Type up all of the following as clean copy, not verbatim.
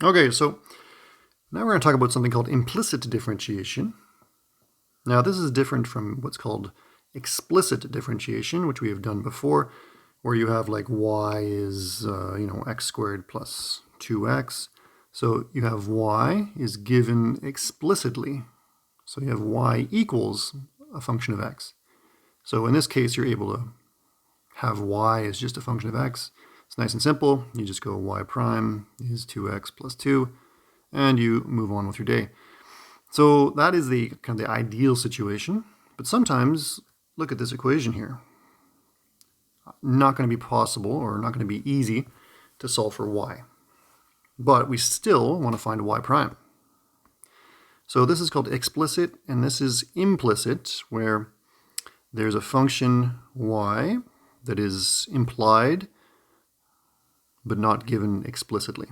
Okay, so now we're going to talk about something called implicit differentiation. Now this is different from what's called explicit differentiation, which we have done before, where you have like y is, x squared plus 2x. So you have y is given explicitly. So you have y equals a function of x. So in this case, you're able to have y as just a function of x. It's nice and simple. You just go y prime is 2x plus 2, and you move on with your day. So that is the kind of the ideal situation. But sometimes, look at this equation here. Not going to be possible or not going to be easy to solve for y. But we still want to find y prime. So this is called explicit, and this is implicit, where there's a function y that is implied but not given explicitly.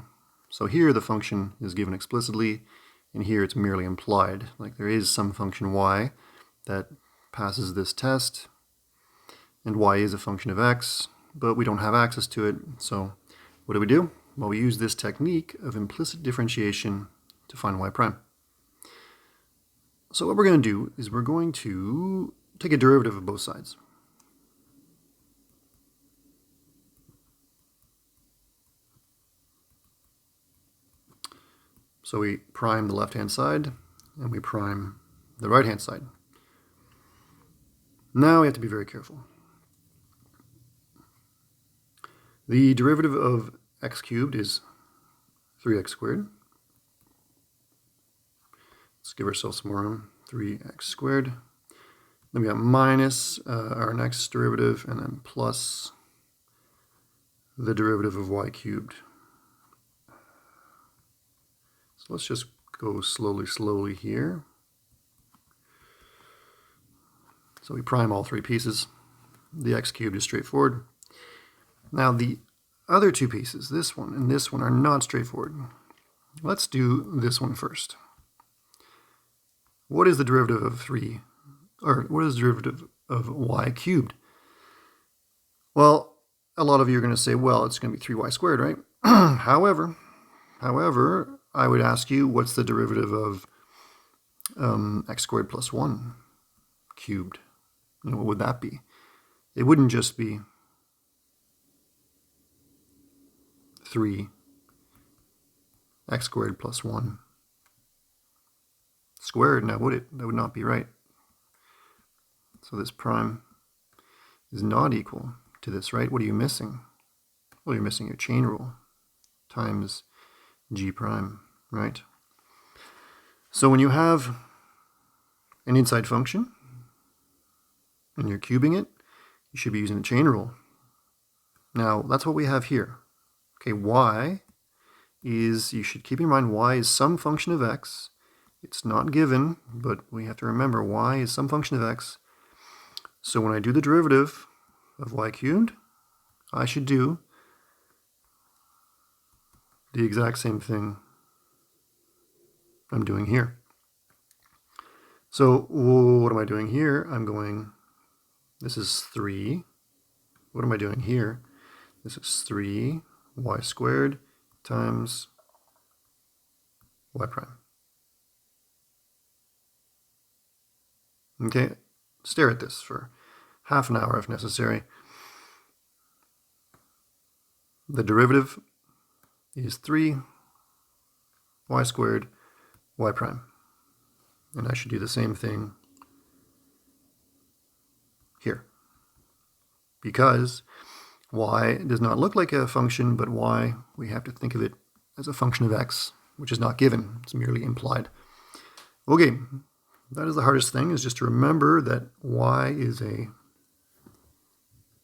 So here the function is given explicitly, and here it's merely implied. Like there is some function y that passes this test, and y is a function of x, but we don't have access to it. So what do? Well, we use this technique of implicit differentiation to find y prime. So what we're going to do is we're going to take a derivative of both sides. So we prime the left-hand side, and we prime the right-hand side. Now we have to be very careful. The derivative of x cubed is 3x squared. Let's give ourselves some more room. 3x squared. Then we got minus our next derivative, and then plus the derivative of y cubed. So let's just go slowly here. So we prime all three pieces. The x cubed is straightforward. Now the other two pieces, this one and this one, are not straightforward. Let's do this one first. What is the derivative of what is the derivative of y cubed? Well, a lot of you are going to say, well, it's going to be 3y squared, right? However, I would ask you, what's the derivative of x squared plus 1 cubed? What would that be? It wouldn't just be 3 x squared plus 1 squared, now would it? That would not be right. So this prime is not equal to this, right? What are you missing? Well, you're missing your chain rule times g prime, right? So when you have an inside function and you're cubing it, you should be using the chain rule. Now, that's what we have here. Okay, y is, you should keep in mind, y is some function of x. It's not given, but we have to remember y is some function of x. So when I do the derivative of y cubed, I should do the exact same thing I'm doing here. So what am I doing here? I'm going, this is 3. What am I doing here? This is 3 y squared times y prime. Okay, stare at this for half an hour if necessary. The derivative is 3 y squared y prime. And I should do the same thing here. Because y does not look like a function, but y, we have to think of it as a function of x, which is not given. It's merely implied. Okay, that is the hardest thing, is just to remember that y is a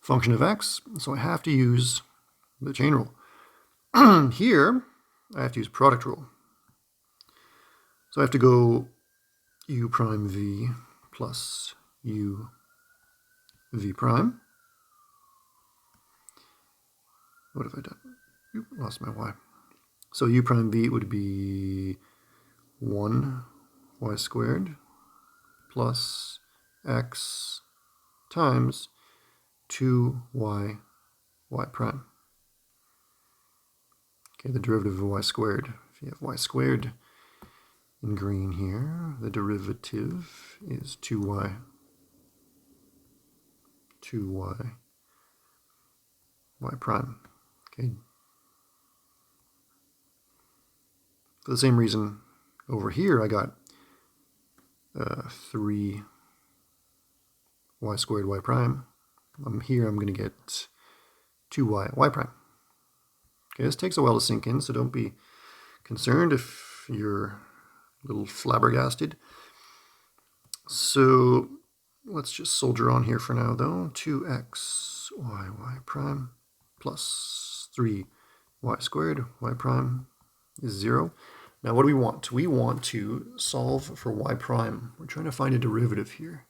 function of x, so I have to use the chain rule. Here, I have to use product rule. So I have to go u prime v plus u v prime. What have I done? Oop, lost my y. So u prime v would be 1 y squared plus x times 2y y prime. Okay, the derivative of y squared, if you have y squared in green here, the derivative is 2y y prime. Okay. For the same reason, over here I got 3 y squared y prime. Here I'm going to get 2y y prime. Okay, this takes a while to sink in, so don't be concerned if you're a little flabbergasted. So let's just soldier on here for now, though. 2x y prime plus 3y squared y prime is 0. Now what do we want? We want to solve for y prime. We're trying to find a derivative here.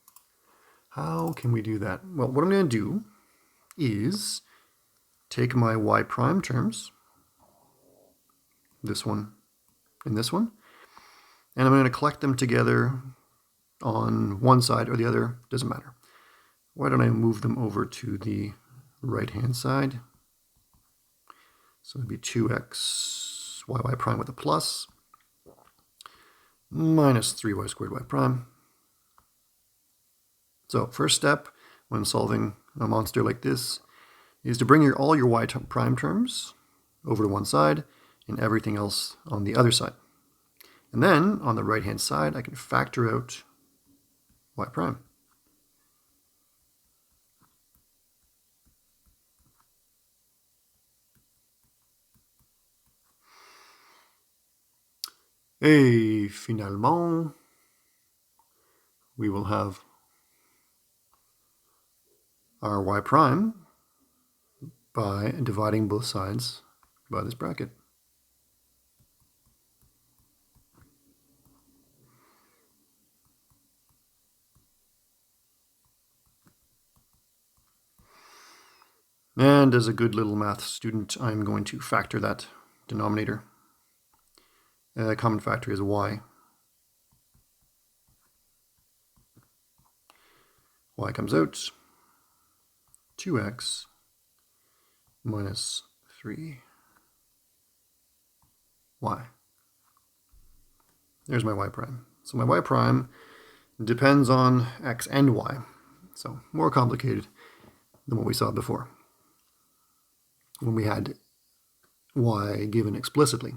How can we do that? Well, what I'm going to do is take my y prime terms, this one and this one, and I'm going to collect them together on one side or the other, doesn't matter. Why don't I move them over to the right-hand side? So it'd be 2x y prime with a plus minus 3y squared y prime. So first step when solving a monster like this is to bring all your y prime terms over to one side and everything else on the other side. And then on the right-hand side, I can factor out y prime. Et finalement, we will have our y prime by dividing both sides by this bracket. And as a good little math student, I'm going to factor that denominator. Common factor is y. Y comes out 2x minus 3y. There's my y prime. So my y prime depends on x and y. So more complicated than what we saw before when we had y given explicitly.